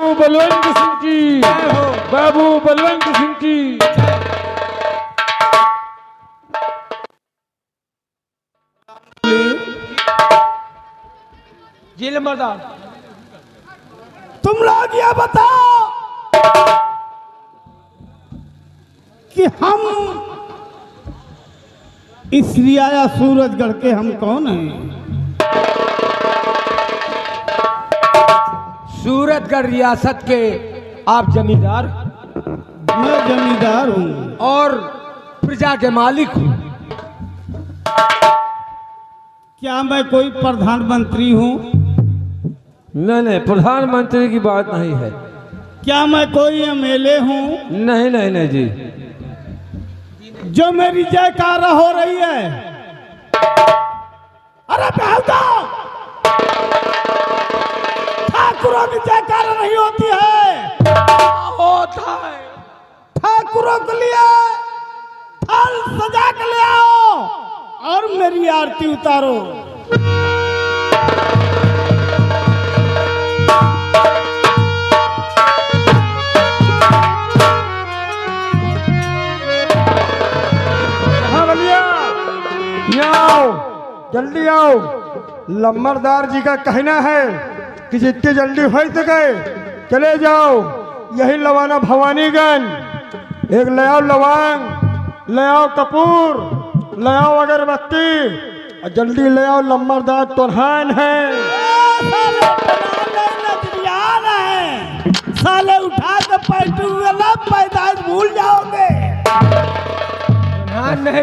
बाबू बलवंत सिंह की, बाबू बलवंत सिंह की। जी नंबरदार, तुम लोग ये बताओ कि हम इस रियाया सूरजगढ़ के हम कौन हैं? सूरजगढ़ रियासत के आप जमींदार? मैं जमींदार हूँ। और प्रजा के मालिक हूँ। क्या मैं कोई प्रधानमंत्री हूँ? नहीं नहीं, प्रधानमंत्री की बात नहीं है। क्या मैं कोई एमएलए हूँ? नहीं नहीं नहीं जी। जो मेरी जयकार हो रही है, अरे बेहुदा, ठाकुरों की जयकार नहीं होती है। होता है। ठाकुरों के लिए थाल सजा के ले आओ और मेरी आरती उतारो। आओ, जल्दी आओ। लम्बरदार जी का कहना है कि जितने जल्दी हो सके चले जाओ। यही लवाना भवानीगंज। एक ले आओ लवांग, ले आओ कपूर, ले आओ अगरबत्ती और जल्दी ले आओ। लम्बरदार तोरहान है। साले उठा के पैटू वाला पैदाइश भूल जाओगे। नहीं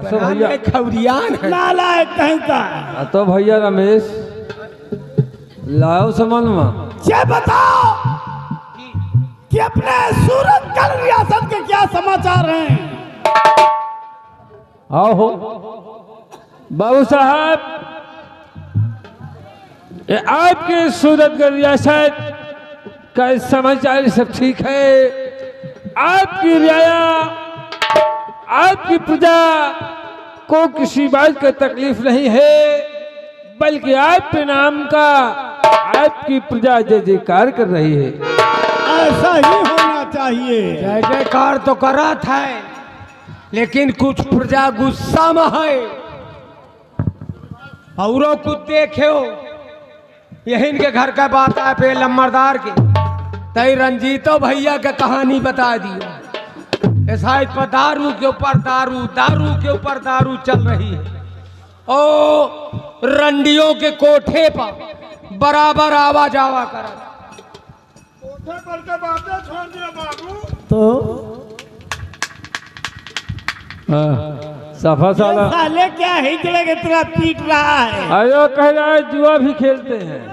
तो भैया खबरियान है। नालायक कहीं का। तो भैया रमेश लाओ सामान में। ये बताओ कि अपने सूरजगढ़ रियासत के क्या समाचार हैं? आओ हो बाबू साहब, ये आपके सूरजगढ़ रियासत का समाचार सब ठीक है। आपकी रियाया, आपकी प्रजा को किसी बात का तकलीफ नहीं है, बल्कि आपके नाम का आपकी प्रजा जय जयकार कर रही है। ऐसा ही होना चाहिए। जय जयकार तो करा था, लेकिन कुछ प्रजा गुस्सा में है। औरों को देखो, यही इनके घर का बात है पे लम्बरदार के। तई रंजीतो भैया का कहानी बता दिया। शायद पर दारू के ऊपर दारू, दारू के ऊपर दारू चल रही है। ओ रंडियों के कोठे पर बराबर आवाज आवा कर। कोठे पर के बातें छोड़ दिया बाबू। तो सफा साला साले क्या हिजले के तरह पीट रहा है। आयो कह रहा है जुआ भी खेलते हैं।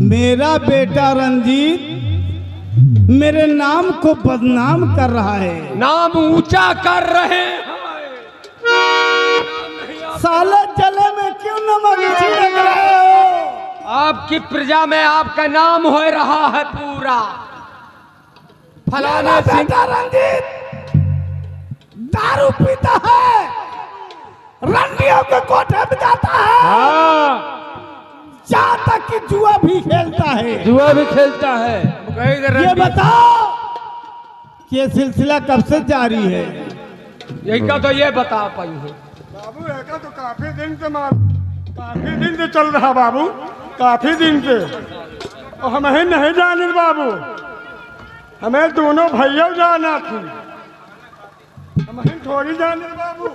मेरा बेटा रंजीत मेरे नाम को बदनाम कर रहा है। नाम ऊंचा कर रहे हैं। साले जले में क्यों नमक छिड़क रहे हो? आपकी प्रजा में आपका नाम हो रहा है पूरा। फलाने सिंह बेटा रंजीत दारू पीता है, रंडियों के कोठे में जाता है, हाँ, जहाँ तक कि जुआ भी खेलता है। जुआ भी खेलता है। ये बताओ कि ये सिलसिला कब से जारी है? यही का तो ये बता पाई है बाबू। ऐसा तो काफी दिन से चल रहा बाबू, काफी दिन से। और हमें नहीं जाने बाबू, हमें दोनों भैया जाना थी। हमें थोड़ी जाने बाबू।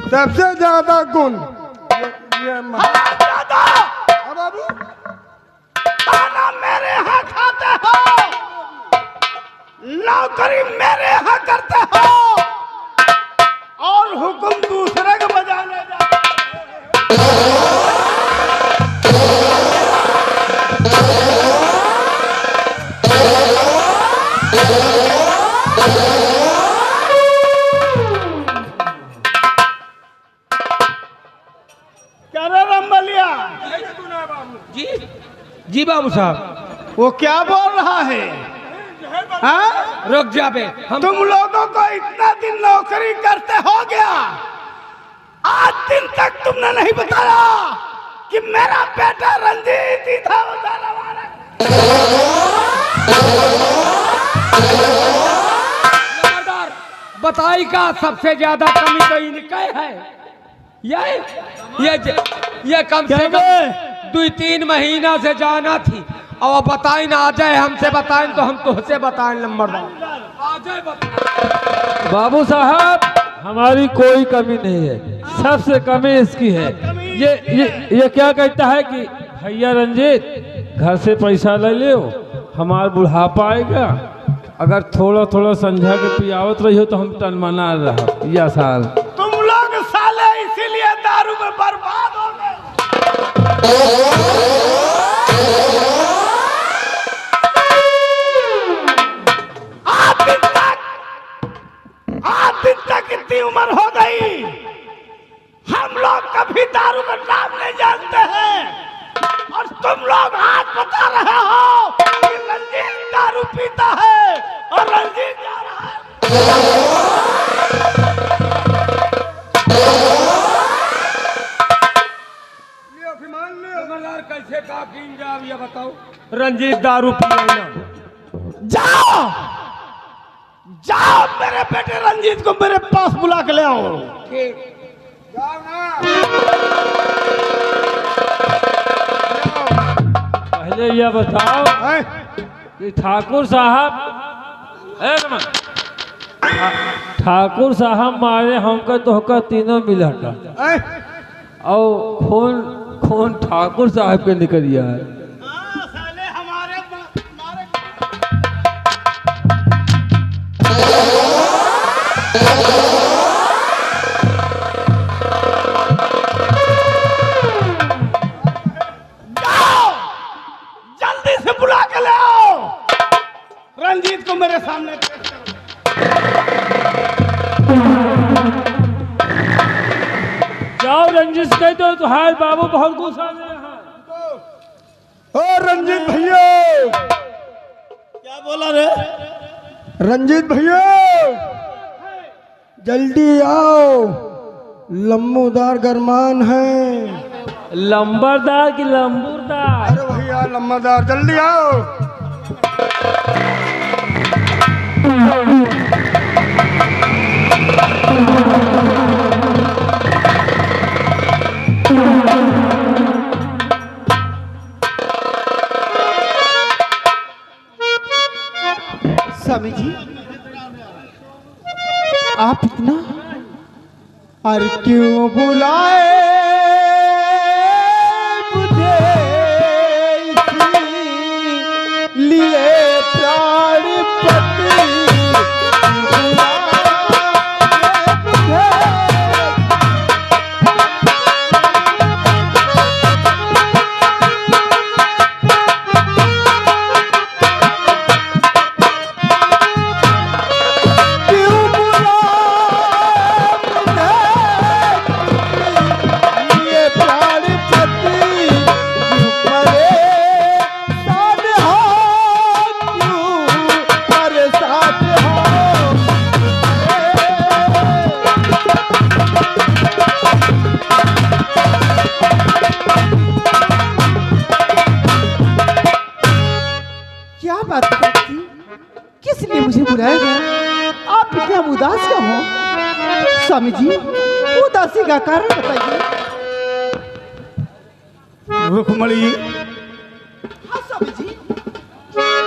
सबसे ज्यादा गुण ये बाबू। खाना मेरे यहाँ खाते हो, नौकरी मेरे यहाँ करते हो और हुक्म दूसरे को बजाने जाते हो। क्या रे रंबलिया? जी जी बाबू साहब। वो क्या बोल रहा है? हाँ? रुक जा बे, हम तुम लोगों को इतना दिन नौकरी करते हो गया, आज दिन तक तुमने नहीं बताया कि मेरा बेटा रंजीत ही था उधर हमारा। बताई का सबसे ज्यादा कमी तो इनके है। ये कम से कम 2-3 महीना से जाना थी। और बताई ना आ जाए हमसे बताएं तो हम तुझसे बताएं नंबरदार। आ जाए बता। बाबू साहब हमारी कोई कमी नहीं है, सबसे कमी इसकी है। ये क्या कहता है कि भैया रंजीत घर से पैसा ले लो, हमारा बुढ़ापा आएगा, अगर थोड़ा थोड़ा समझा के पियावत रही हो तो हम तनमना रहा या साल। तुम लोग साले इसीलिए दारू में बर्बाद हो गए। आज दिन तक इतनी उम्र हो गई, हम लोग कभी दारू का नाम नहीं जानते हैं। और तुम लोग आज बता रहे हो कि रंजीत दारू पीता है और रंजीत जा रहा है। कैसे का ये बताओ। रंजीत दारू पिए ना। जाओ जाओ मेरे बेटे रंजीत को मेरे पास बुला के ले आओ। पहले यह बताओ कि ठाकुर साहब ठाकुर साहब मारे हमका तोहका तीनों मिला था और खून ठाकुर साहब के निकलिया है। जल्दी से बुला के ले आओ रंजीत को मेरे सामने पेश करो। जाओ रंजीत कह दो तो हाय बाबू बहुत गुस्सा में है। ओ रंजीत भैया, क्या बोला रे? रंजीत भैया जल्दी आओ, लम्बूदार गरमान है। लंबरदार की लंबूदार? अरे भैया लम्बादार, जल्दी आओ। स्वामी जी आप इतना और क्यों बुलाए मुझे लिए प्राणपति किसने मुझे बुलाया गया? आप इतना उदास क्यों हो? स्वामी जी उदासी का कारण बताइए। रुक्मणी, हाँ स्वामी जी।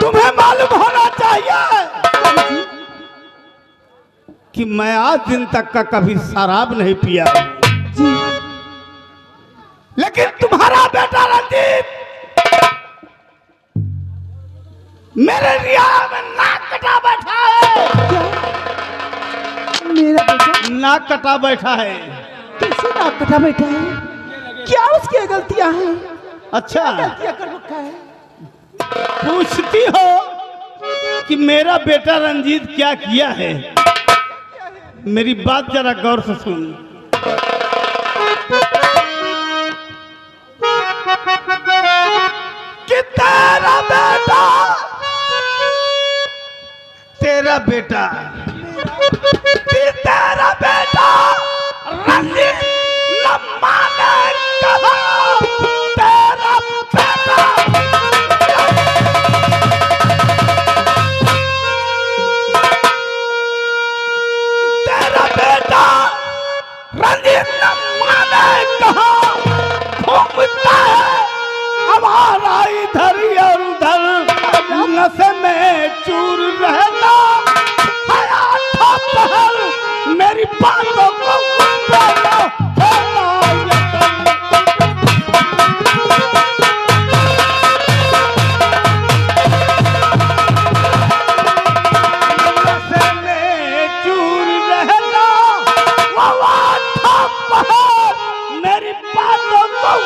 तुम्हें मालूम होना चाहिए स्वामी जी कि मैं आज दिन तक का कभी शराब नहीं पिया, जी लेकिन तुम्हारा बेटा रंजीत मेरे रियाया में नाक कटा बैठा है। क्या मेरा बेटा नाक कटा बैठा है। कैसे नाक कटा बैठा है? क्या उसकी गलतियां हैं? अच्छा, गलतियां कर रखा है। पूछती हो कि मेरा बेटा रंजीत क्या किया है? मेरी बात जरा गौर से सुन। कि तेरा बेटा तेरा बेटा रंजीत लम्मा ने कहा तुम्हारा इधर और उधर नशे में चूर रहना मेरी बातों को नशे में चूर रहना मेरी बातों को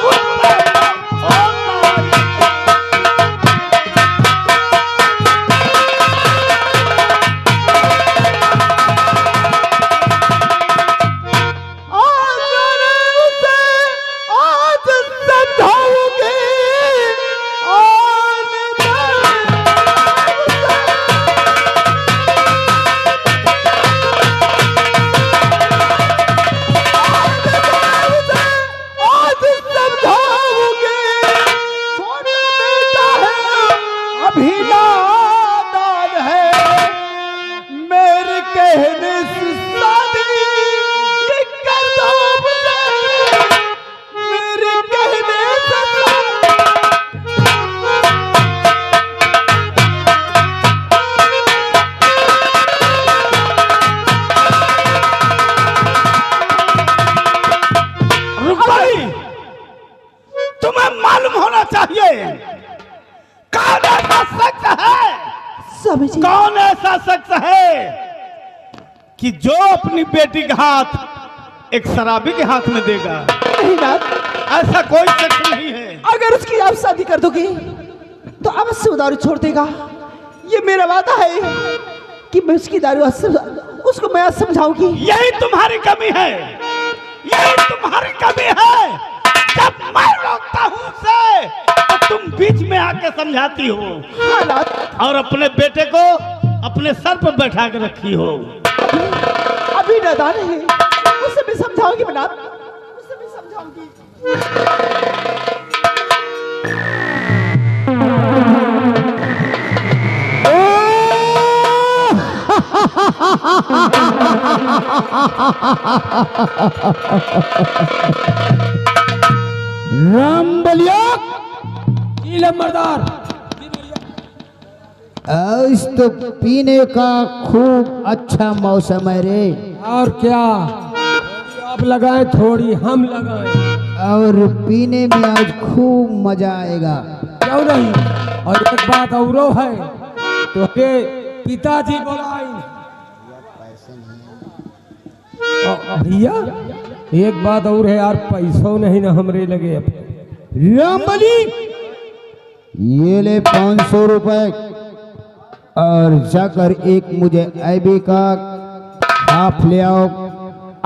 कौन ऐसा शख्स है कि जो अपनी बेटी का हाथ एक शराबी के हाथ में देगा? नहीं नाथ, ऐसा कोई शख्स नहीं है। अगर उसकी आप शादी कर दोगे तो अवश्य वो दारू छोड़ देगा। ये मेरा वादा है कि मैं उसकी दारू उसको मैं समझाऊंगी। यही तुम्हारी कमी है, यही तुम्हारी कमी है। जब मैं रोकता हूँ से तो तुम बीच में आके समझाती हो। हाँ नाथ, और अपने बेटे को अपने सर पर बैठा के रखी हो। अभी नादान है, उससे भी समझाऊंगी नाथ, उससे भी समझाऊंगी। राम बलिया लंबरदार, आज तो पीने का खूब अच्छा मौसम है रे। और क्या आप लगाएं थोड़ी हम लगाएं, और पीने में आज खूब मजा आएगा। क्यों नहीं। और एक बात और है, तो पिताजी बोलाई भैया, एक बात और है यार, पैसों नहीं ना हमरे लगे। अब रामबली ये ले 500 रुपए और जाकर एक मुझे ऐबी का हाफ ले आओ,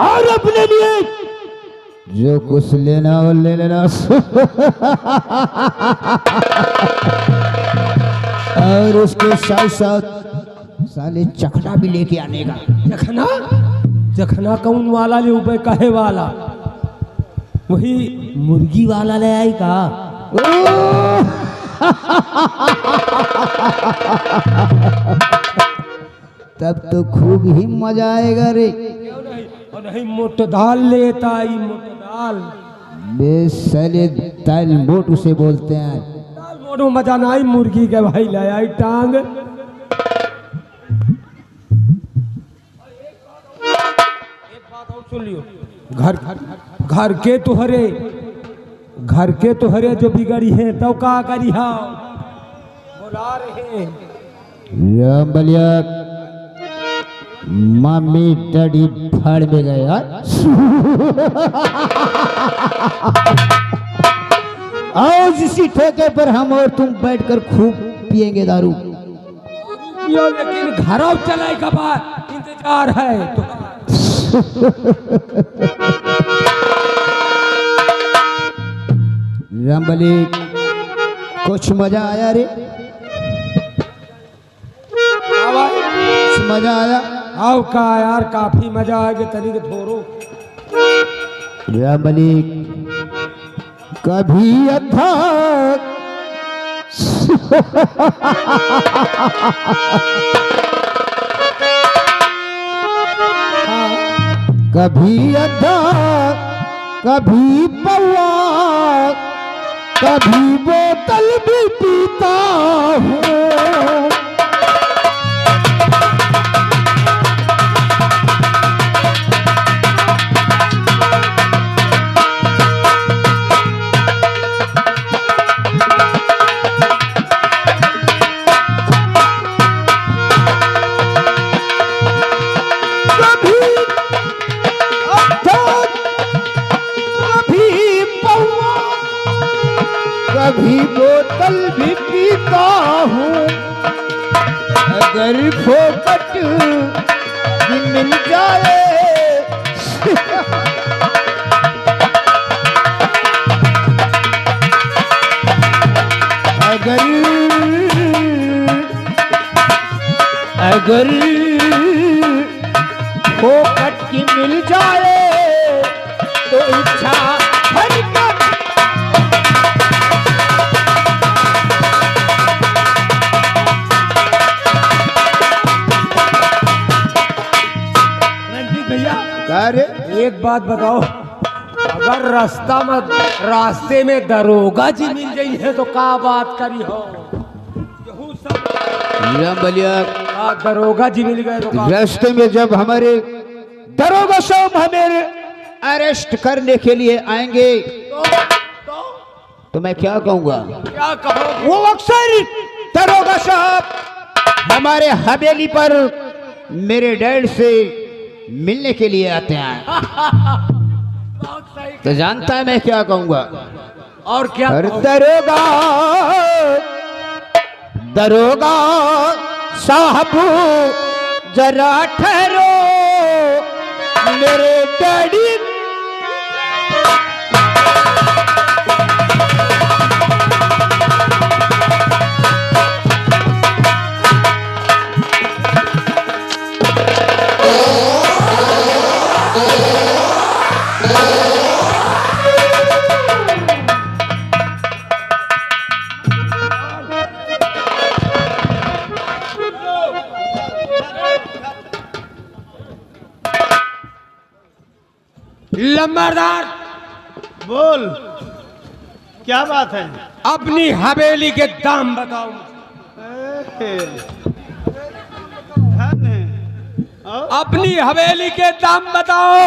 और अपने लिए जो कुछ लेना हो ले लेना। और उसके साथ साथ साले चखना भी लेके आने का। जखना जखना कौन वाला ले ऊपर कहे वाला? वही मुर्गी वाला ले आई का? तब तो खूब ही मजा आएगा रे। और नहीं मोट दाल लेता आई, मोट दाल बेसले दाल मोट उसे बोलते हैं। दाल मोट में मजा ना आई, मुर्गी के भाई ले आई टांग। सुन लियो, घर के तुहरे जो बिगड़ी है तो का करी हा बोला रहे राम बलिया मम्मी डैडी फाड़ में गए यार। आज इसी ठेके पर हम और तुम बैठकर खूब पिएंगे दारू। यो लेकिन घरों चलाए का बाद इंतजार है तो। रामबली कुछ मजा आया रे? कुछ मजा आया? आओ का यार, काफी मजा आएगा तरीके थोड़ो। रामबली कभी अथा कभी अद्धा कभी पौआ कभी बोतल भी पीता हूँ। कभी बोतल भी पीता हूँ। अगर फोकट भी मिल जाए अगर अगर फोकट की मिल जाए तो इच्छा अरे एक बात बताओ, अगर रास्ते में दरोगा जी मिल गई है तो क्या बात करी हो? दरोगा जी मिल गए तो रास्ते में जब हमारे दरोगा साहब हमें अरेस्ट करने के लिए आएंगे तो मैं क्या कहूँगा? क्या कहो? वो अक्सर दरोगा साहब हमारे हवेली पर मेरे डैड से मिलने के लिए आते हैं। तो जानता है मैं क्या कहूँगा? और क्या? दरोगा दरोगा साहब जरा ठहरो, मेरे डैडी लंबरदार बोल, क्या बात है? अपनी हवेली के दाम बताओ। अपनी हवेली के दाम बताओ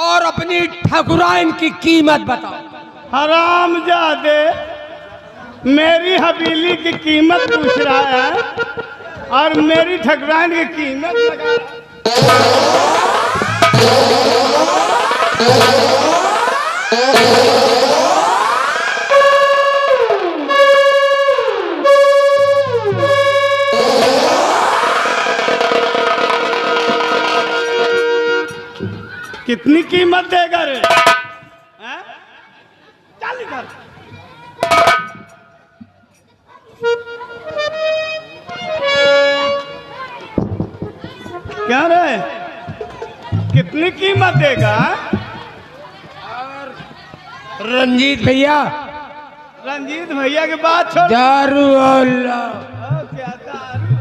और अपनी ठकुराइन की कीमत बताओ। हरामजादे, मेरी हवेली की कीमत पूछ रहा है और मेरी ठकुराइन की कीमत लगा। कितनी कीमत देगा रे? हैं? चल इधर। क्या रे? कितनी कीमत देगा? रंजीत भैया, रंजीत भैया के बात छोड़। दारू वाला। क्या दारू?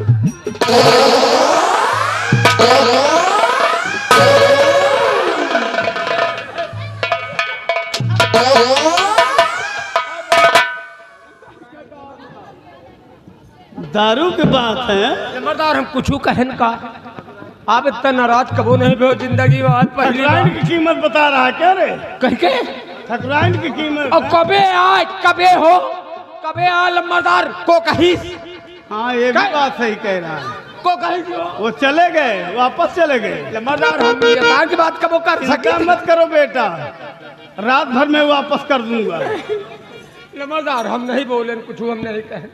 दारू की बात है। जबरदार, हम कुछ कहन का आप इतना नाराज कबो नहीं हो जिंदगी में। आज पहली ठकुराइन की कीमत बता रहा है क्या रे? कह के ठकुराइन की कीमत। और कबे आज कबे हो कबे आ लम्बादार को कहीं। हाँ, ये भी बात सही कह रहा है। को कहीं जो वो चले गए, वापस चले गए। लम्बादार, हम ये की बात कबो कर चिंता सके मत करो बेटा, रात भर में वापस कर दूंगा। लम्बादार, हम नहीं बोले कुछ, हम नहीं कहे।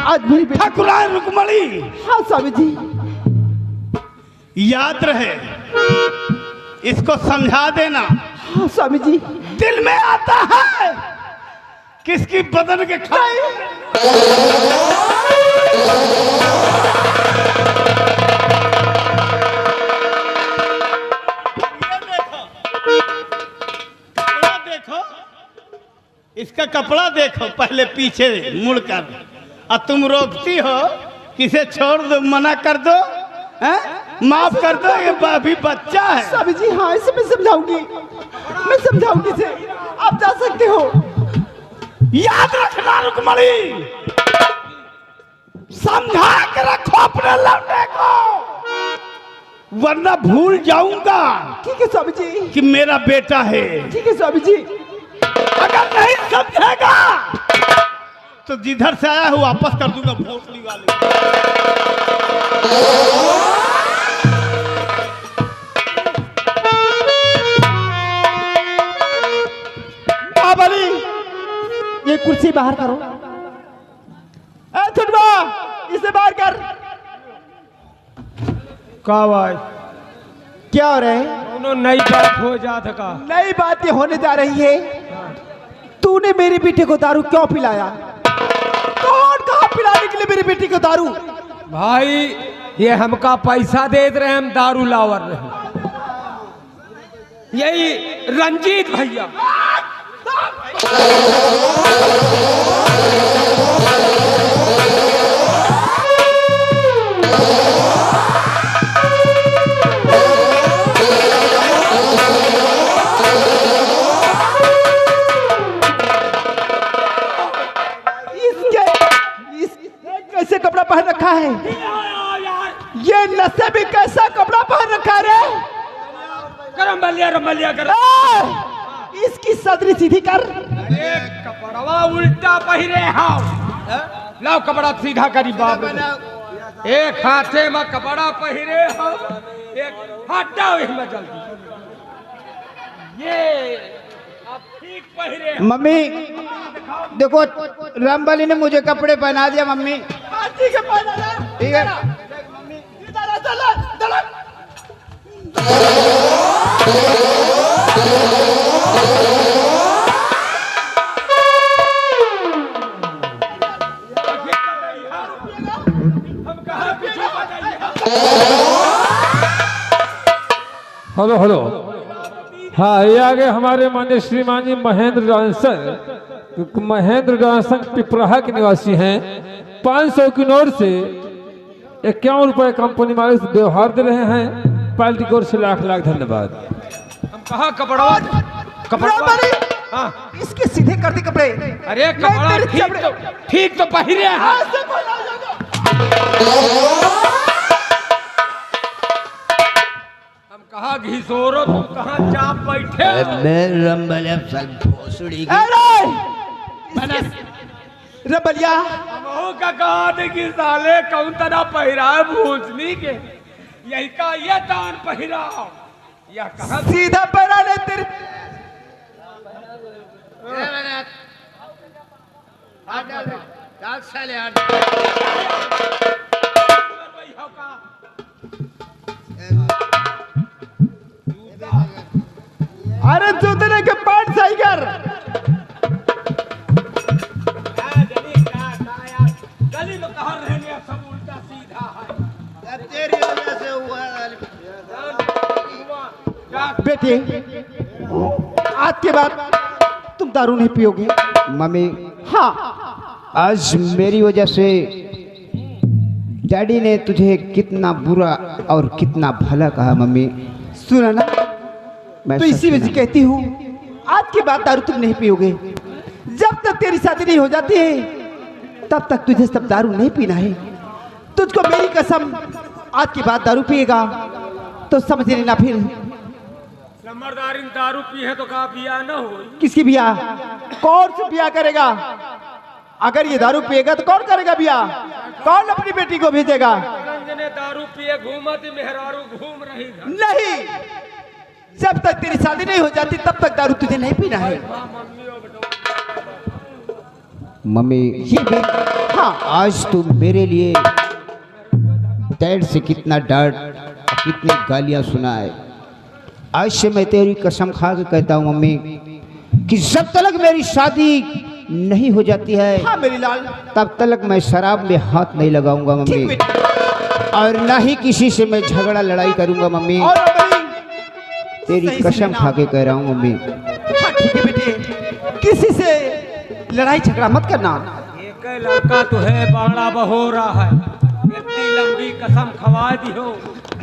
आज मेरी बेटी। ठकुराइन रुकमणी, हाँ स्वामी जी। याद रहे, इसको समझा देना। हाँ स्वामी जी। दिल में आता है किसकी बदन के खाए। देखो, इसका कपड़ा देखो पहले पीछे मुड़कर। और तुम रोकती हो, किसे छोड़ दो, मना कर दो, हैं? माफ कर दो, ये अभी बच्चा है। स्वामी जी हाँ, इसे मैं समझाऊंगी, मैं समझाऊंगी इसे। आप जा सकते हो। याद रखना रुक्मणी, समझा के रखो अपने लौंडे को, वरना भूल जाऊंगा ठीक है स्वामी जी। कि मेरा बेटा है। ठीक है स्वामी जी। अगर नहीं समझेगा तो जिधर से आया हूँ वापस कर दूंगा भोसड़ी वाले। महाबली, ये कुर्सी बाहर करो। छुटवा, इसे बाहर कर। का भाई क्या हो रहा है? दोनों नई बात हो जात का। नई बातें होने जा रही है। तूने मेरी बेटी को दारू क्यों पिलाया? कौन कहा पिलाने के लिए मेरी बेटी को दारू? भाई ये हमका पैसा दे रहे, हम दारू लावर रहे। यही रंजीत भैया। कैसे कपड़ा पहन रखा है? ये नशे भी कैसा कपड़ा पहन रखा है रे? रमलिया कर। इसकी सदरी सीधी कर। अरे कपड़वा उल्टा पहिरे हाउ। लाओ कपड़ा सीधा करी बाप रे। एक हाथे में कपड़ा पहिरे हाउ, एक हटाओ इसमें जल्दी। ये अब ठीक पहिरे। मम्मी देखो, रामबली ने मुझे कपड़े पहना दिया मम्मी। ठीक है, पहना ले। ठीक है। इधर आ, चल। Hello hello. हाँ, ये आगे हमारे माननीय श्रीमान जी महेंद्र जॉनसन। महेंद्र जॉनसन पिपराहा के निवासी हैं। 500 की नोट से 51 रुपए कंपनी मालिक से व्यवहार दे रहे हैं। पार्टी की ओर से लाख लाख धन्यवाद। हम कहा कपड़वा रामबली, हाँ। इसके सीधे कर दे कपड़े। अरे कपड़ा ठीक तो पहिरे हाँ। हम कहा घिसोरो, तुम कहाँ चाप बैठे? रबलिया, हमहू का कहा थे कि साले कौन तरह पहिरा भूसनी के, यही का ये दान पहिरा या कहा सीधा पहना ले तेरे। अरे जूतने के पांच सही कर। गली में कहा रहने सब उल्टा सीधा है। तेरी वजह से हुआ। बेटे, आज के बाद तुम दारू नहीं पियोगे। मम्मी हाँ, आज मेरी वजह से डैडी ने तुझे कितना बुरा और कितना भला कहा मम्मी। सुना ना, मैं तो सच इसी वजह में- से कहती हूँ आज के बाद दारू तुम नहीं पियोगे। जब तक तेरी शादी नहीं हो जाती है तब तक तुझे सब दारू नहीं पीना है। तुझको मेरी कसम, आज के बाद दारू पिएगा तो समझ लेना फिर नंबरदारी दारू पी है तो कहा पिया न हो। किसकी बियाह, कौन सी बियाह करेगा? अगर ये दारू पिएगा तो कौन करेगा बियाह? कौन अपनी बेटी को भेजेगा? रंजने दारू पिए घूमती मेहरारू घूम रही घर। नहीं, जब तक तेरी शादी नहीं हो जाती तब तक दारू तुझे नहीं पीना है। मम्मी ये मेरी, हाँ, आज तू मेरे लिए डैड से कितना डांट, कितनी गालियां सुना है। आज से मैं तेरी कसम खा के कहता हूँ मम्मी कि जब तक मेरी शादी नहीं हो जाती है हाँ मेरी लाल, तब तक मैं शराब में हाथ नहीं लगाऊंगा ठीक मम्मी, बेटे। और ना ही किसी से मैं झगड़ा लड़ाई करूंगा मम्मी। और अपनी तेरी सही कसम सुनना। खा के कह रहा हूँ मम्मी। हाँ ठीक है बेटे, किसी से लड़ाई झगड़ा मत करना। एक लड़का तो है बड़ा बहोरा है, इतनी लंबी कसम खवा दी हो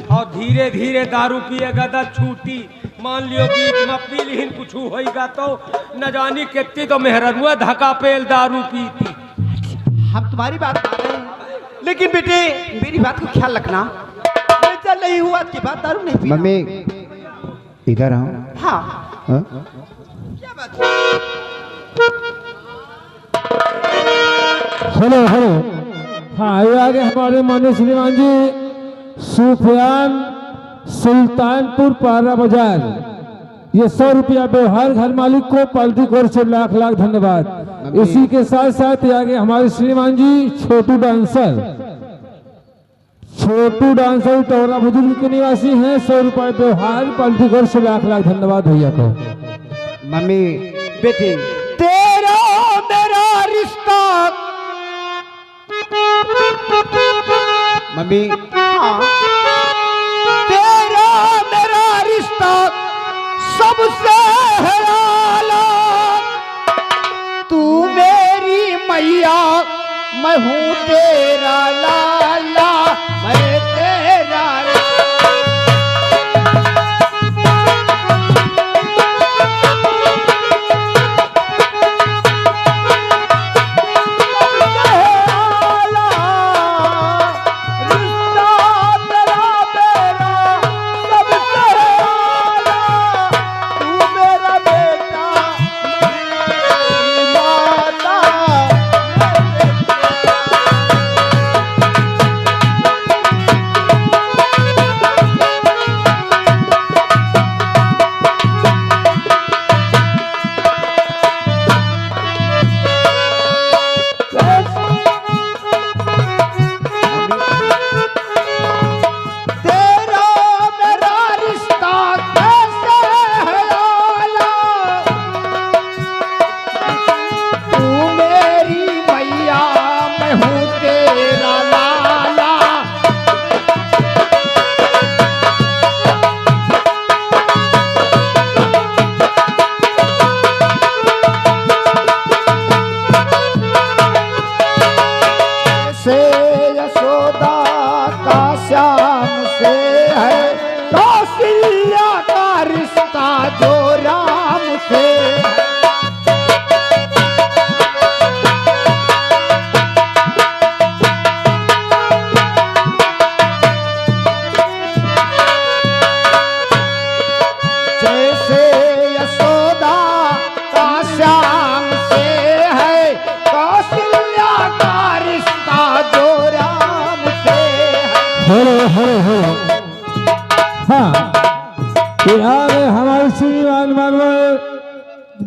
और धीरे धीरे दारू पिएगा तो छूटी। मान लियो बीच में पी लिहिन कुछ होएगा तो न जानी कितनी तो मेहरनुआ धका पेल दारू पीती। हम तुम्हारी बात मान रहे हैं, लेकिन बेटे मेरी बात को ख्याल रखना। मैं चल रही हूँ, आज के बाद दारू नहीं पीना। मम्मी इधर आओ। हाँ हाँ? क्या बात है? Hello hello. हाँ, ये आगे हमारे माननीय श्रीमान जी सुफियान सुल्तानपुर पारा बाजार, ये 100 रुपया व्यवहार घर मालिक को पाल्टी कोर से लाख लाख धन्यवाद। इसी के साथ साथ ये आगे हमारे श्रीमान जी छोटू डांसर टोरा बुजुर्ग के निवासी हैं, 100 रुपये व्यवहार पाल्टी कोर से लाख लाख धन्यवाद भैया को। मम्मी बेटे तेरा मेरा रिश्ता। मम्मी हाँ तेरा मेरा रिश्ता सबसे है आला। तू मेरी मैया, मैं हूँ तेरा लाला, मैं तेरा।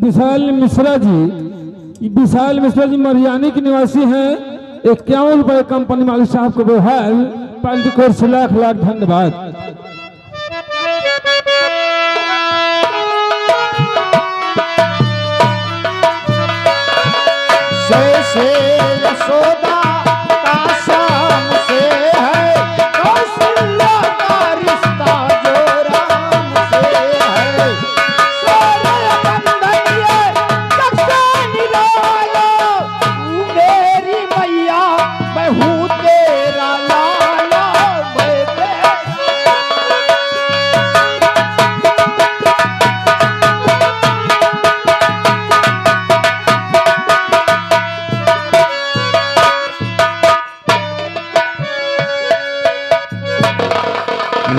विशाल मिश्रा जी मरियानी के निवासी हैं, 51 रुपए कंपनी मालिक साहब को व्यवहार पाल्टी कोर से लाख लाख धन्यवाद। से यशोदा का श्याम से है, कौशल्या का रिश्ता जो राम से है। सोरे बंधन ये कक्षा निराला, तू मेरी मैया, मैं हूँ तेरा लाला, मैं तेरा।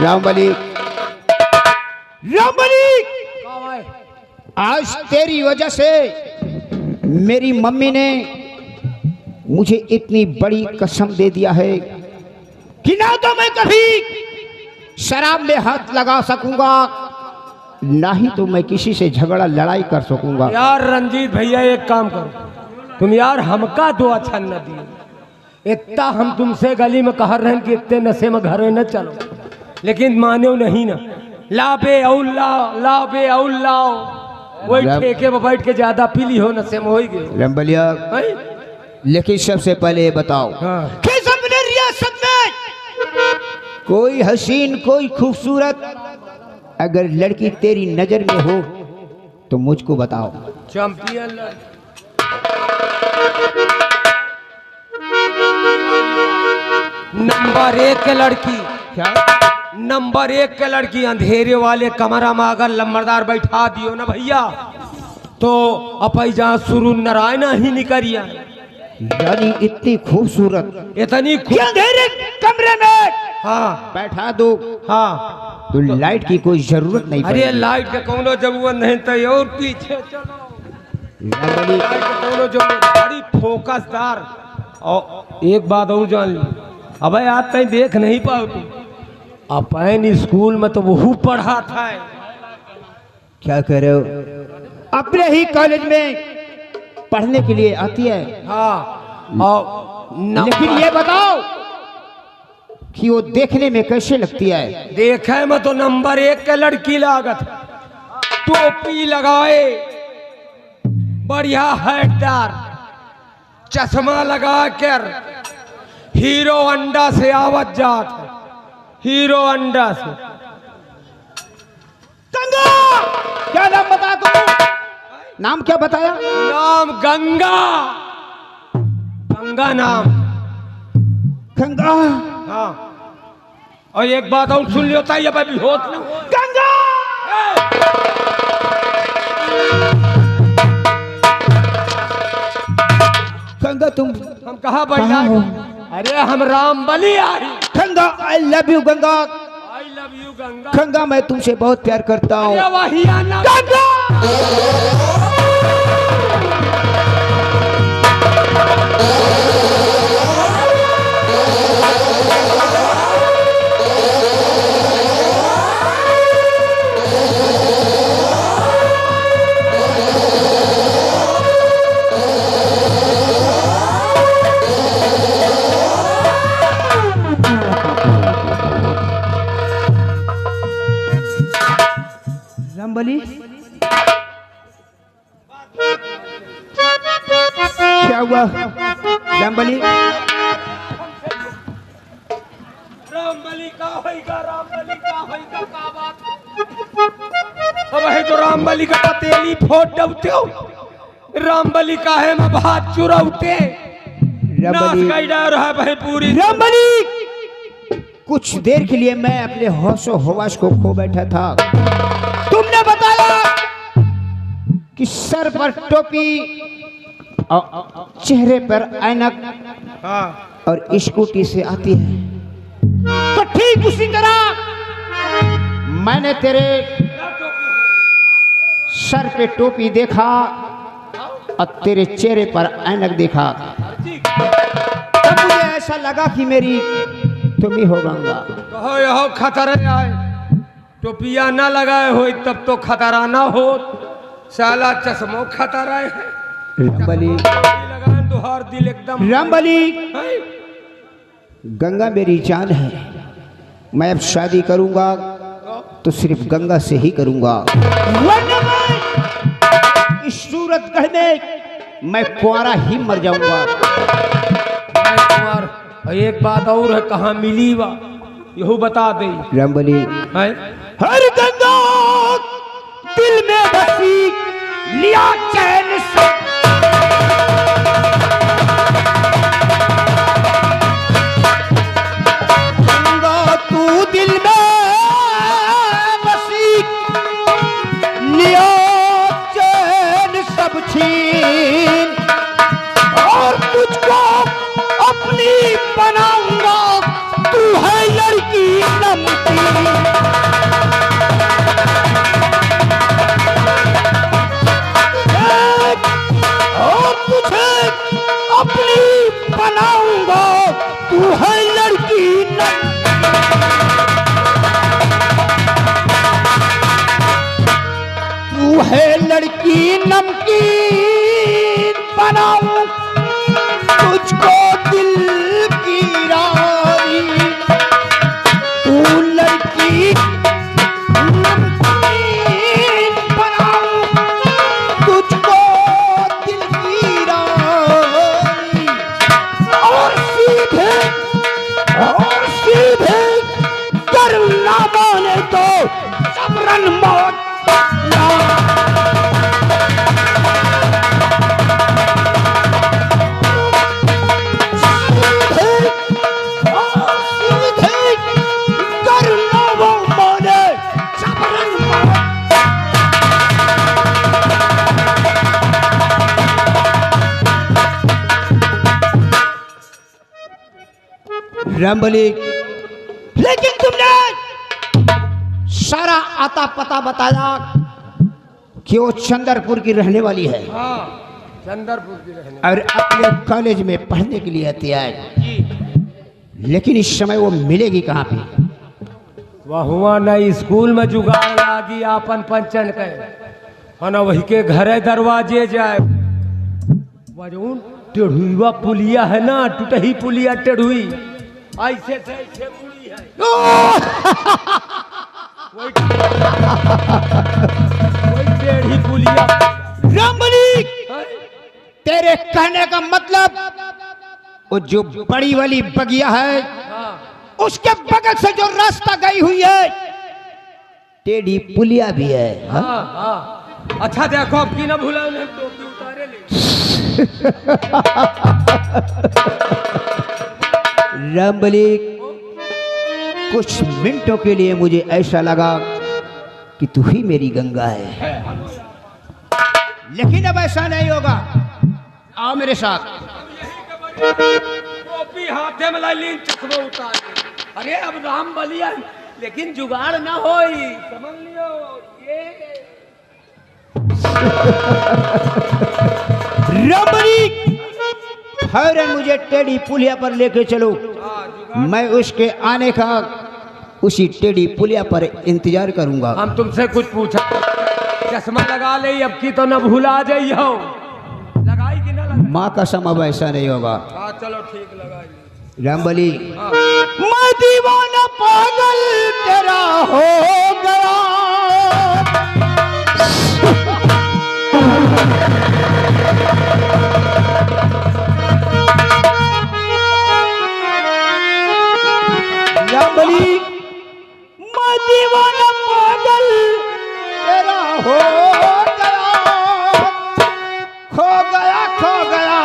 रामबली, आज तेरी वजह से मेरी मम्मी ने मुझे इतनी बड़ी कसम दे दिया है कि ना तो मैं कभी शराब में हाथ लगा सकूंगा, ना ही तो मैं किसी से झगड़ा लड़ाई कर सकूंगा। यार रंजीत भैया एक काम करो, तुम यार हमका दो अच्छा न दिए। इतना हम तुमसे गली में कह रहे हैं कि इतने नशे में घर में न चलो, लेकिन मानो नहीं ना। लाबे औलाओ, लाबे औलाओ, वही ठेके में बैठ के ज्यादा पीली हो नशे में हो गए। रंबलिया, लेकिन सबसे पहले ये बताओ, हाँ। किस अपने रियासत में कोई हसीन, कोई खूबसूरत अगर लड़की तेरी नजर में हो तो मुझको बताओ। चैंपियन नंबर 1 के लड़की, क्या नंबर 1 के लड़की अंधेरे वाले कमरा में अगर लम्बरदार बैठा दियो ना भैया तो अपई जहाँ शुरू नारायण ही निकरिया। यानी इतनी खूबसूरत इतनी अंधेरे कमरे में हाँ बैठा दो, हाँ तो लाइट की कोई जरूरत नहीं अरे पड़ेगी। लाइट के कोनो जरूरत नहीं तो और पीछे चलो। रंगबली, लाइट के कोनो जरूरत बड़ी फोकसदार। और एक बात और जान ली, अबे आज तक देख नहीं पाओ तू अपन स्कूल में तो वहू पढ़ा था। क्या कह रहे हो? अपने ही कॉलेज में पढ़ने के लिए आती है। हाँ और लेकिन ये बताओ कि वो देखने में कैसे लगती है? देखे में तो नंबर 1 के लड़की लागत, टोपी लगाए, बढ़िया हैटदार, चश्मा लगा कर हीरो अंडा से आवत जात है, हीरो अंडा से। क्या नाम बता तू? नाम क्या बताया? नाम गंगा, गंगा नाम। गंगा। हाँ और एक बात और सुन लियो ताई, अब अभी होत ना गंगा। गंगा तुम हम कहा कहाँ बैठा? हो? अरे हम रामबली आई। Ganga I love you Ganga. I love you Ganga. Ganga मैं तुमसे बहुत प्यार करता हूँ। अरे वही आना गंगा। रामबली क्या हुआ? रामबली रामबली का होइगा, रामबली का होइगा का बात? अब है तो रामबली का पतेली फोट दउते हो, रामबली का है मैं भात चुरौते नाच रामबली, गई डर है भाई पूरी। रामबली कुछ देर के लिए मैं अपने होशो हवास को खो बैठा था। तुमने बताया कि सर पर टोपी और चेहरे पर ऐनक हाँ और स्कूटी से आती है, तो ठीक उसी तरह मैंने तेरे सर पे टोपी देखा और तेरे चेहरे पर ऐनक देखा, तब मुझे ऐसा लगा कि मेरी तुम ही हो गंगा। कहो यहो खतरे आए, टोपिया ना लगाए हो तब तो खतरा ना हो, साला चश्मो खतरा है। रामबली, लगाए तो हर दिल एकदम रामबली है। गंगा मेरी जान है। मैं अब शादी करूंगा तो सिर्फ गंगा से ही करूंगा, वरना मैं इस सूरतगढ़ में मैं कुंवारा ही मर जाऊंगा। कुमार एक बात और है, कहाँ मिली बा यहू बता दे। रामबली, है हर गंगा दिल में बसी लिया चैन से, गंगा तू दिल में बसी लिया चैन सब छीन, और तुझको अपनी बनाऊंगा, तू है लड़की नमकीन। और तुझे अपनी बनाऊंगा, तू है लड़की तू है लड़की नमकीन बनाऊं तुझको दिल की रानी, तू लड़की नमकीन बनाऊं तुझको दिल की रानी, और सीधे करना माने तो सबरन मौत। रामबली, लेकिन तुमने सारा आता पता बताया कि वो चंद्रपुर की रहने वाली है हाँ चंद्रपुर की रहने और अपने कॉलेज में पढ़ने के लिए आती है, लेकिन इस समय वो मिलेगी कहाँ पे? वह हुआ नहीं स्कूल में जुगाड़ लागी आपन पंचन के और वही के घरे दरवाजे जाए वजून टेढ़ुआ पुलिया है ना, टूटही पुलिया टेढ़ुई ऐसे से ऐसे मुड़ी है वही टेढ़ी पुलिया। रामबली, तेरे कहने का मतलब वो जो बड़ी वाली बगिया है उसके बगल से जो रास्ता गई हुई है टेढ़ी पुलिया भी है। हाँ? हाँ हाँ अच्छा देखो अब की ना भूला उन्हें टोपी उतारे ले। रामबली, कुछ मिनटों के लिए मुझे ऐसा लगा कि तू ही मेरी गंगा है, लेकिन अब ऐसा नहीं होगा। आओ मेरे साथ। टोपी हाथे में लाई ली चश्मा उतार ले। अरे अब राम बलिया लेकिन जुगाड़ ना होई समझ लियो ये। रामबली, फौरन मुझे टेढ़ी पुलिया पर लेके चलो। मैं उसके आने का उसी टेढ़ी पुलिया पर इंतजार करूंगा। हम तुमसे कुछ पूछा चश्मा लगा ले अब की तो न भूला जाइयो लगाई कि ना लगाई? माँ का समय ऐसा नहीं होगा। हाँ चलो ठीक लगाई। रामबली, मैं दीवाना पागल तेरा हो गया। रामबली, मैं दीवाना पागल तेरा हो गया, खो गया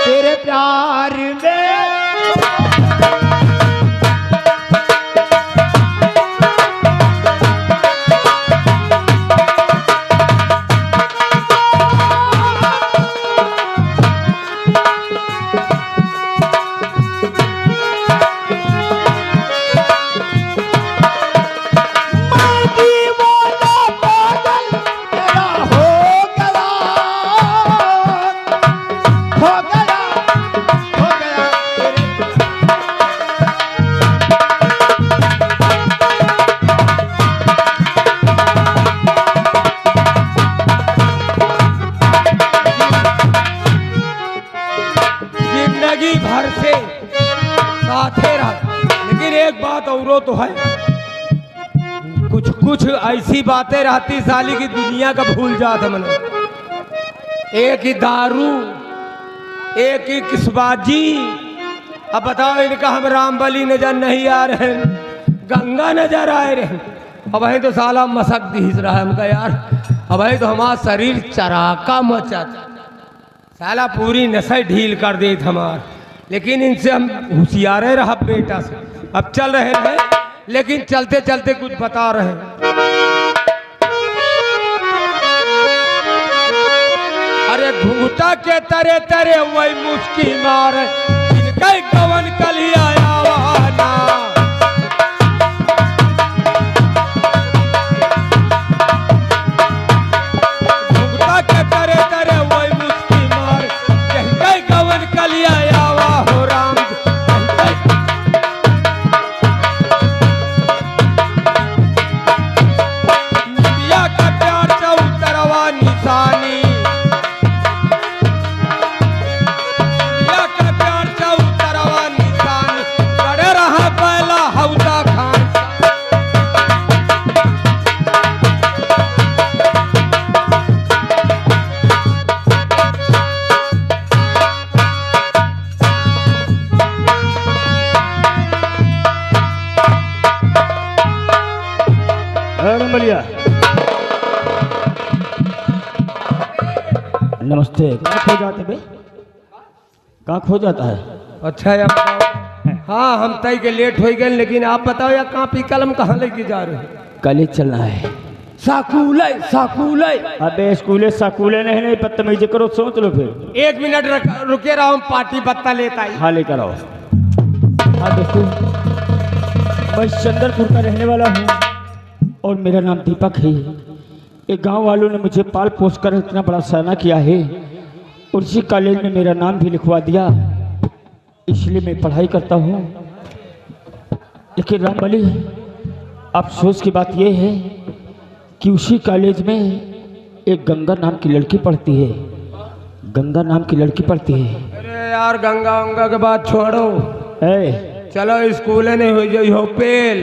तेरे प्यार में। जिंदगी भर से साथे रहा लेकिन एक बात औरो तो है कुछ कुछ ऐसी बातें रहती साली की दुनिया का भूल जाता मन। एक ही दारू एक ही किसबाजी। अब बताओ इनका हम रामबली नजर नहीं आ रहे गंगा नजर आए रहे। अब है तो साला मसक दिस रहा है हमका यार। अब है तो हमारा शरीर चराका मचा साला पूरी नशा ढील कर दी हमार। लेकिन इनसे हम होशियारे रहा बेटा से। अब चल रहे हैं लेकिन चलते चलते कुछ बता रहे हैं। अरे घूंघटा के तरे तरे वही मुस्की मार इनका कवन कलिया आवाना। घूंघटा के तरे तरे वही मुस्की मार इनका कवन कलिया आवा हो राम। नदिया का प्यार चौतरवा निशानी। रामबलिया नमस्ते। कहाँ खो जाते बे? कहाँ खो जाता है? अच्छा या बताओ। हाँ हम तय के लेट हो गए लेकिन आप बताओ या कॉपी कलम कहाँ लेके जा रहे हैं? कॉलेज चलना है। साकूले साकूले। अबे स्कूले साकूले नहीं बदतमीजी करो सोच लो फिर। 1 मिनट रुके रहो हम पार्टी पत्ता लेता है। हाँ लेकर आओ। हाँ दोस्तों, मैं चंद्रपुर का रहने वाला हूँ और मेरा नाम दीपक है। एक गांव वालों ने मुझे पाल पोस कर इतना बड़ा सयाना किया है और इसी कॉलेज में मेरा नाम भी लिखवा दिया, इसलिए मैं पढ़ाई करता हूँ। लेकिन रामबली, अफसोस की बात यह है कि उसी कॉलेज में एक गंगा नाम की लड़की पढ़ती है। गंगा नाम की लड़की पढ़ती है। अरे यार, गंगा उंगा के बात छोड़ो, चलो स्कूल नहीं हो जाइयो पेल।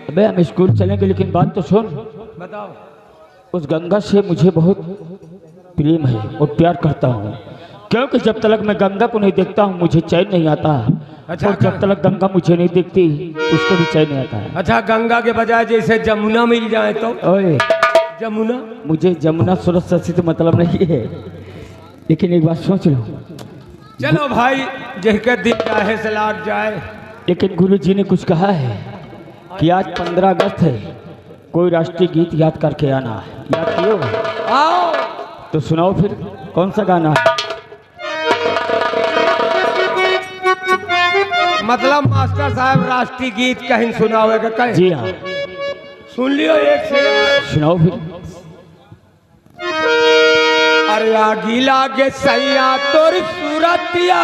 अबे हम स्कूल चलेंगे, लेकिन बात तो सुन। बताओ। उस गंगा से मुझे बहुत प्रेम है और प्यार करता हूँ, क्योंकि जब तक मैं गंगा को नहीं देखता हूँ मुझे चैन नहीं आता। अच्छा, और जब तक गंगा मुझे नहीं देखती उसको भी चैन नहीं आता है। अच्छा, गंगा के बजाय जैसे जमुना मिल जाए तो? ओए, जमुना? मुझे जमुना सूरज से तो मतलब नहीं है, लेकिन एक बात सोच लो। चलो भाई, जिसके दिन चाहे से लाट जाए। लेकिन गुरु जी ने कुछ कहा है कि आज 15 अगस्त है, कोई राष्ट्रीय गीत याद करके आना है। याद कियो? आओ तो सुनाओ फिर, कौन सा गाना है? मतलब मास्टर साहब राष्ट्रीय गीत कहीं सुनाओगे कहीं? जी हाँ, सुन लियो एक से। सुनाओ फिर। अरे आगी लागे सैया तोर सूरतिया,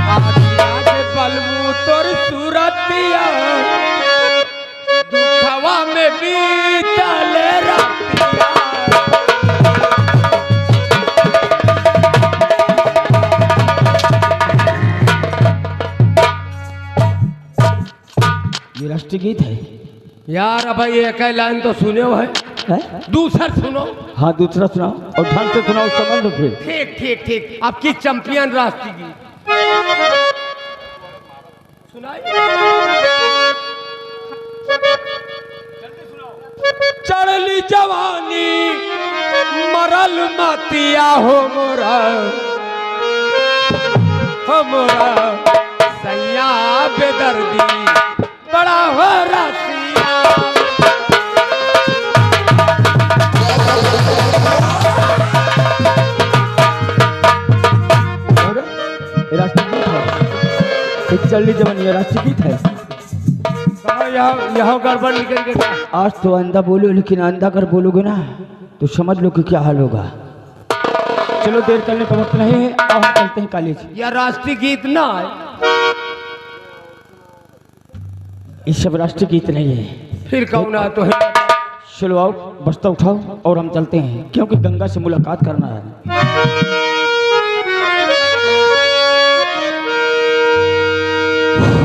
आगी लागे बलबू तोर सूरतिया, दुखवा में बीतल रातिया। ये राष्ट्रीय गीत है यार। अब एक लाइन तो सुने हो है? दूसरा सुनो। हाँ, दूसरा सुनाओ और ढंग से सुनाओ, समझ लो फिर। ठीक ठीक ठीक। आपकी चैंपियन राष्ट्रीय गीत सुनाई। चढ़ली जवानी मरल मतिया हो मोरा, हो मोरा सैया बेदर्दी बड़ा हो रसिया। राष्ट्रीय गीत है, एक चढ़ली जवानी राष्ट्रीय गीत है। यहाँ गड़बड़ निकल गया। आज तो अंधा बोलो, लेकिन अंधा अगर बोलोगे ना तो समझ लो कि क्या हाल होगा। चलो, देर करने का वक्त नहीं है, अब हम चलते हैं कॉलेज। यह राष्ट्रीय गीत ना है, ये सब राष्ट्रीय गीत नहीं है। फिर कौन है तो है? चलो आओ, बस्ता उठाओ और हम चलते हैं, क्योंकि गंगा से मुलाकात करना है।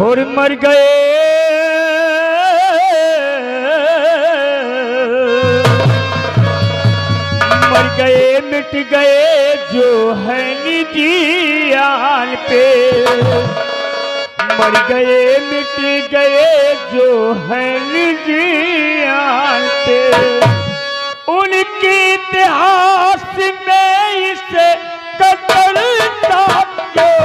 और मर गए मिट गए जो है निजियान पे, मर गए मिट गए जो है निजियान पे, उनके इतिहास में इसे कतलता क्यों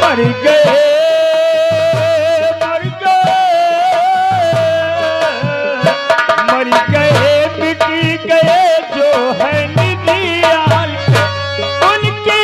मर गए। मर गए, मर गए मिट गए जो है निधियाल पे, उनके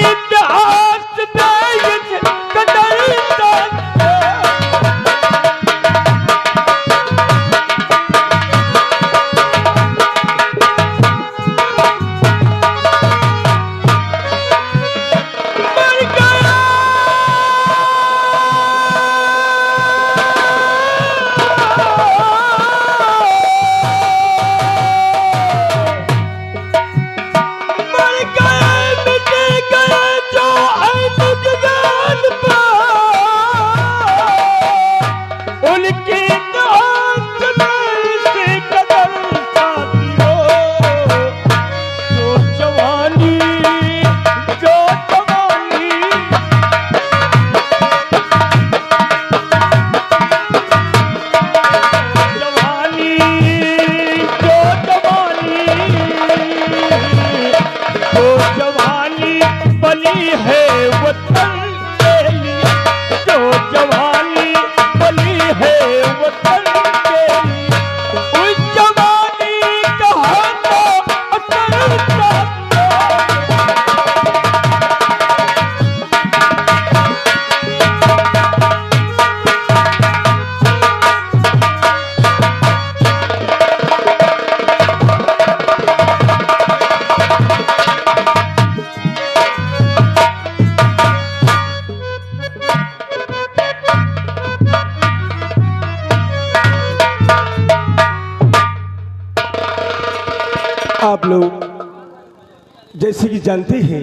जैसे कि जानते हैं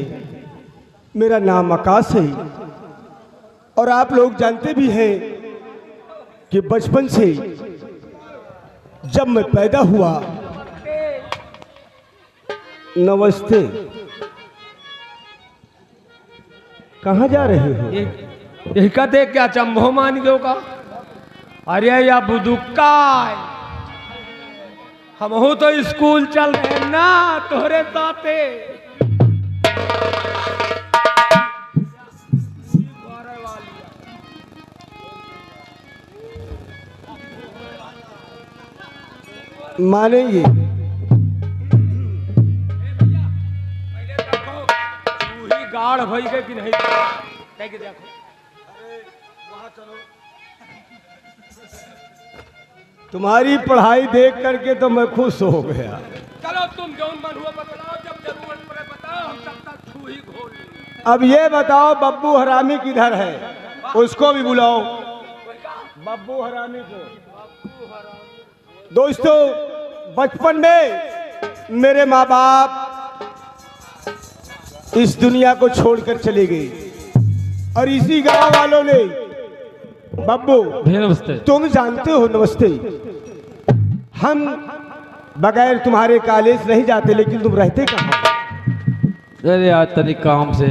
मेरा नाम आकाश है और आप लोग जानते भी हैं कि बचपन से जब मैं पैदा हुआ। नमस्ते। कहाँ जा रहे हो? यही का देख क्या चंभो मान गयो का? अरे या बुदुक्का हम हो तो स्कूल चल रहे ना तोहरे साथे। मानेंगे गाढ़ भई गए कि नहीं देखो। तुम्हारी पढ़ाई देख करके तो मैं खुश हो गया। चलो तुम जौन मन हुआ बतलाओ, जब जरूरत पड़े बताओ, हम तब तक छू ही घोल लेंगे। अब ये बताओ बब्बू हरामी किधर है? उसको भी बुलाओ, बब्बू हरामी को। दोस्तों, बचपन में मेरे माँ बाप इस दुनिया को छोड़कर चले गए और इसी गांव वालों ने, बब्बू नमस्ते। तुम जानते हो, नमस्ते, हम बगैर तुम्हारे कॉलेज नहीं जाते, लेकिन तुम रहते कहाँ? अरे यार तनिक काम से।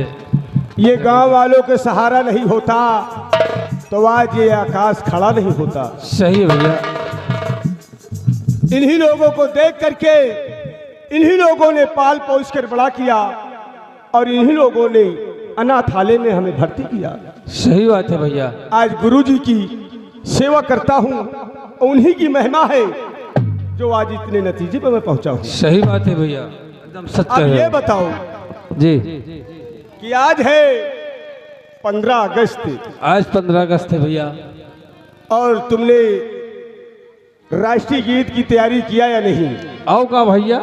ये गांव वालों के सहारा नहीं होता तो आज ये आकाश खड़ा नहीं होता। सही है भैया। इन्हीं लोगों को देख करके इन्हीं लोगों ने पाल पोस कर बड़ा किया और इन्हीं लोगों ने अनाथालय में हमें भर्ती किया। सही बात है भैया। आज गुरुजी की सेवा करता हूँ, उन्हीं की महिमा है जो आज इतने नतीजे पर मैं पहुंचा हूँ। सही बात है भैया, एकदम सच कह अब रहे ये हो। बताओ जी कि आज है 15 अगस्त आज 15 अगस्त है भैया। और तुमने राष्ट्रीय गीत की तैयारी किया या नहीं? आओ का भैया,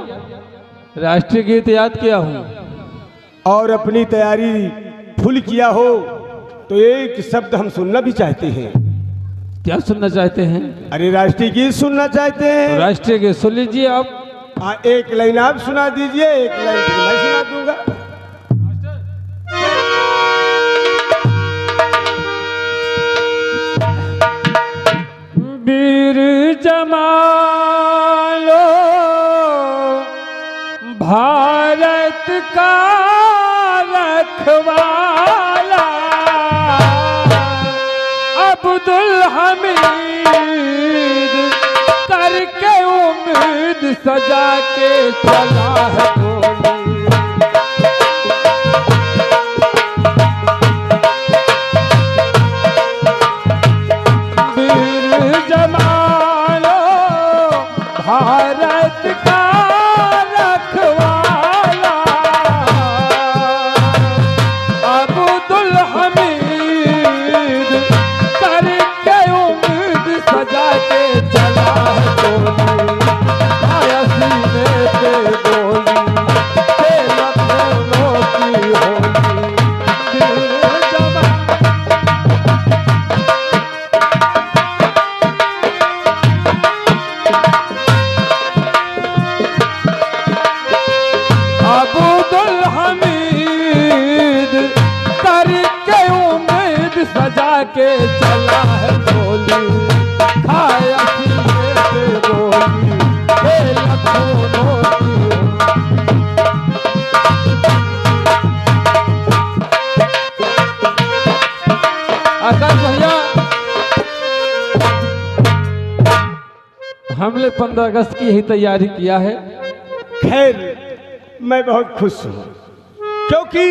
राष्ट्रीय गीत याद किया हूँ। और अपनी तैयारी फुल किया हो तो एक शब्द हम सुनना भी चाहते हैं। क्या सुनना चाहते हैं? अरे राष्ट्रीय गीत सुनना चाहते तो हैं। राष्ट्रीय गीत सुन लीजिए आप। एक लाइन आप सुना दीजिए, एक लाइन फिर मैं सुना दूंगा। वीर जमालो भारत का रखवाला अब्दुल हमीद करके उम्मीद सजा के चला है गोली। वीर जमालो भारत का रखवाला अब्दुल हमीद करके उम्मीद सजा के चला है गोली। आया सीने पे गोली, के लखनऊ की होली। वीर जमालो अब्दुल हमीद करके उम्मीद सजा के चला है गोली। खाया सीने पे गोली, के लखनऊ की आकाश भैया, हमने 15 अगस्त की ही तैयारी किया है। खैर, मैं बहुत खुश हूँ क्योंकि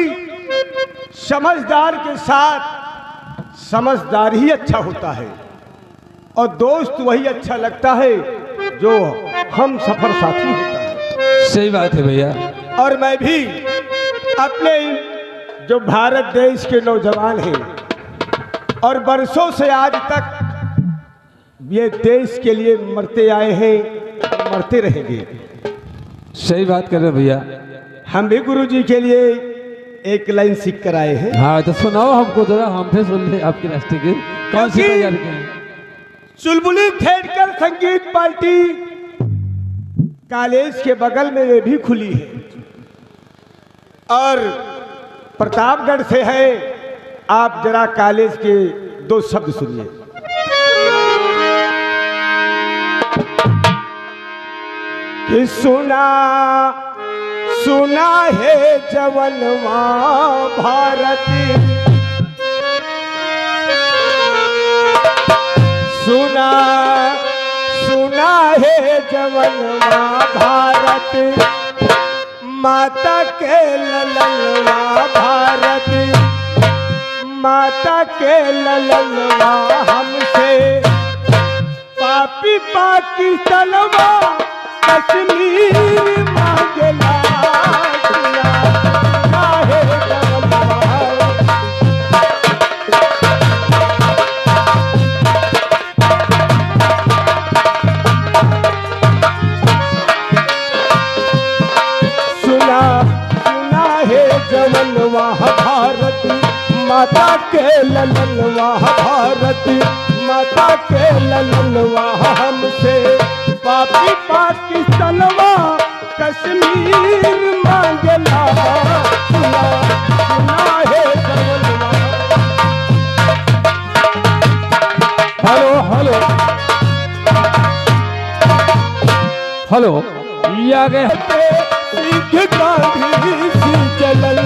समझदार के साथ समझदार ही अच्छा होता है और दोस्त वही अच्छा लगता है जो हम सफर साथी होता है। सही बात है भैया। और मैं भी अपने जो भारत देश के नौजवान हैं और बरसों से आज तक ये देश के लिए मरते आए हैं, मरते रहेंगे। सही बात कर रहे हो भैया। हम भी गुरुजी के लिए एक लाइन सीख कर आए हैं। हाँ तो सुनाओ हमको जरा, हम भी सुन ले आपकी राष्ट्रीय गीत। कौन सी क्योंकि तैयारी की? चुलबुली थिएटर संगीत पार्टी कॉलेज के बगल में ये भी खुली है और प्रतापगढ़ से है। आप जरा कॉलेज के 2 शब्द सुनिए। कि सुना सुना है जवनवा भारत, सुना सुना है जवनवा भारत, माता के ललनवा भारत, माता के ललनवा हमसे पापी पाकिस्तानवा कश्मीर मांगला, सुना है जवनवा। जवनवा भारत, माता के ललनवा भारत, माता के ललनवा हमसे पापी पाकिस्तानवा कश्मीर मांगला, सुना सुना है जवनवा। हेलो हेलो हेलो, ये आ गए। सिख गांधी सी चलन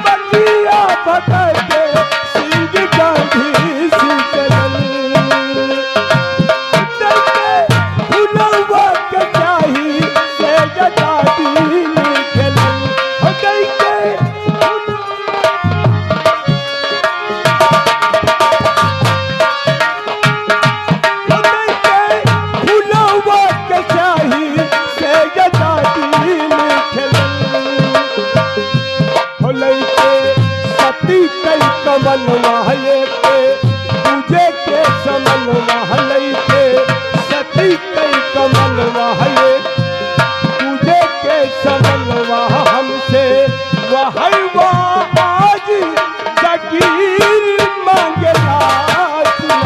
बलिया पकड़ के सिख गांधी सी चलन, फुलवा के चाही से जगाती निकलन, हो गई के कमनवा के तुझे के समनवा लैके, सती कई कमनवा तुझे के समनवा हमसे वह आज जगीर मांगला, सुना।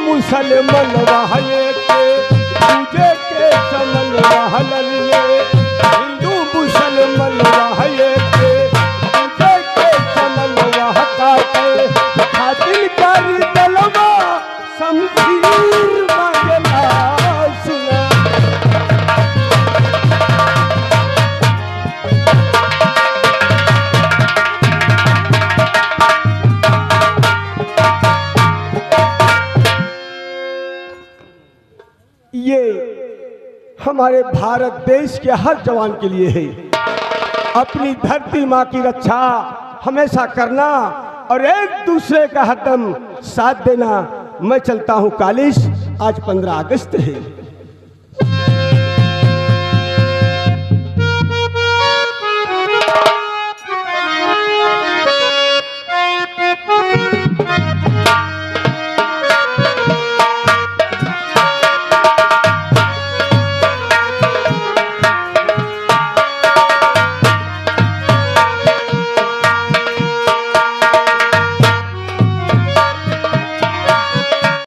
मुसलमान वहले के तुझे के समन वहले, हिंदू मुसलमान वहले के तुझे के समन वहता के, खातिल कर दलवा शमशीर मांगला, सुना। ये हमारे भारत देश के हर जवान के लिए है। अपनी धरती माँ की रक्षा हमेशा करना और एक दूसरे का हरदम साथ देना। मैं चलता हूँ कॉलेज, आज 15 अगस्त है।